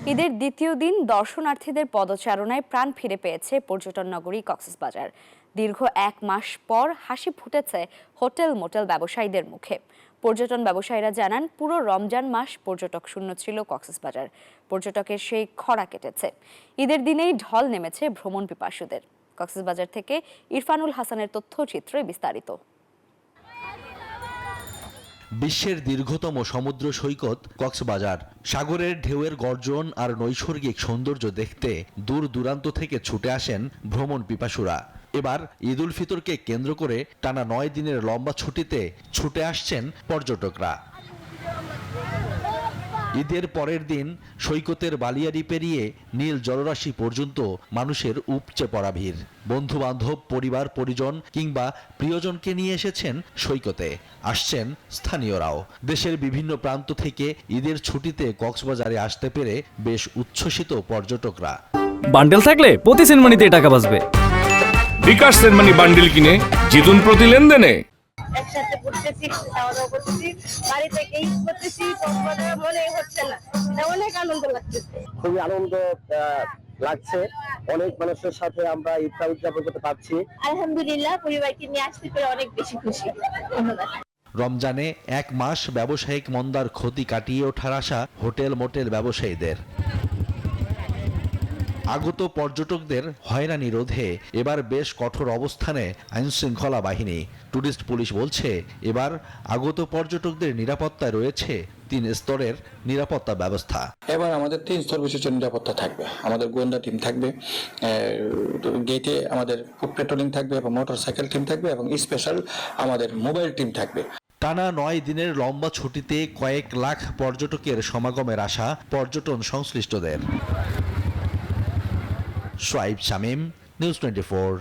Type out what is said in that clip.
ঈদের দ্বিতীয় দিন দর্শনার্থীদের পদচারণায় প্রাণ ফিরে পেয়েছে পর্যটন নগরী কক্সবাজার। দীর্ঘ এক মাস পর হাসি ফুটেছে হোটেল মোটেল ব্যবসায়ীদের মুখে। পর্যটন ব্যবসায়ীরা জানান, পুরো রমজান মাস পর্যটক শূন্য ছিল কক্সবাজার। পর্যটকের সেই খরা কেটেছে। ঈদের দিনেই ঢল নেমেছে ভ্রমণ পিপাসুদের। কক্সবাজার থেকে ইরফানুল হাসানের তথ্যচিত্রে বিস্তারিত। বিশ্বের দীর্ঘতম সমুদ্র সৈকত কক্সবাজার। সাগরের ঢেউয়ের গর্জন আর নৈসর্গিক সৌন্দর্য দেখতে দূর দূরান্ত থেকে ছুটে আসেন ভ্রমণ পিপাসুরা। এবার ঈদ উল ফিতরকে কেন্দ্র করে টানা 9 দিনের লম্বা ছুটিতে ছুটে আসছেন পর্যটকরা। ঈদের পরের দিন সৈকতের বালিয়াড়ি পেরিয়ে নীল জলরাশি পর্যন্ত মানুষের উপচে পড়া ভিড়। বন্ধু বান্ধব, পরিবার পরিজন কিংবা প্রিয়জনকে নিয়ে এসেছেন সৈকতে। আসছেন স্থানীয়রাও। দেশের বিভিন্ন প্রান্ত থেকে ঈদের ছুটিতে কক্সবাজারে আসতে পেরে বেশ উচ্ছ্বসিত পর্যটকরা। বান্ডেল থাকলে প্রতি সেনমানিতে টাকা বাঁচবে। বিকাশ সেনমানি বান্ডেল কিনে জিতুন প্রতি লেনদেনে। একসাথে ঘুরতেছি, খাওয়া দাওয়া করতেছি, বাড়ি থেকেই করতেছি, মনে হচ্ছে না, অনেক আনন্দ লাগতেছে। খুবই আনন্দ লাগছে। অনেক মানুষের সাথে আমরা ঈদটা উদযাপন করতে পারছি। আলহামদুলিল্লাহ, পরিবারকে নিয়ে আসতে পেরে অনেক বেশি খুশি। ধন্যবাদ। রমজানে এক মাস ব্যবসায়িক মন্দার ক্ষতি কাটিয়ে ওঠার আশা হোটেল মোটেল ব্যবসায়ীদের। আগত পর্যটকদের হয়রানি রোধে এবার বেশ কঠোর অবস্থানে আইনশৃঙ্খলা বাহিনী। টুরিস্ট পুলিশ বলছে, এবার আগত পর্যটকদের নিরাপত্তায় রয়েছে 3 স্তরের নিরাপত্তা ব্যবস্থা। এবার আমাদের 3 স্তর বিশিষ্ট নিরাপত্তা থাকবে। আমাদের গোয়েন্দা টিম থাকবে, গেটে আমাদের ফুড পেট্রোলিং থাকবে এবং মোটরসাইকেল টিম থাকবে এবং স্পেশাল আমাদের মোবাইল টিম থাকবে। টানা 9 দিনের লম্বা ছুটিতে কয়েক লাখ পর্যটকের সমাগমের আশা পর্যটন সংশ্লিষ্টদের। সোয়াইব শামীম, নিউজ 24।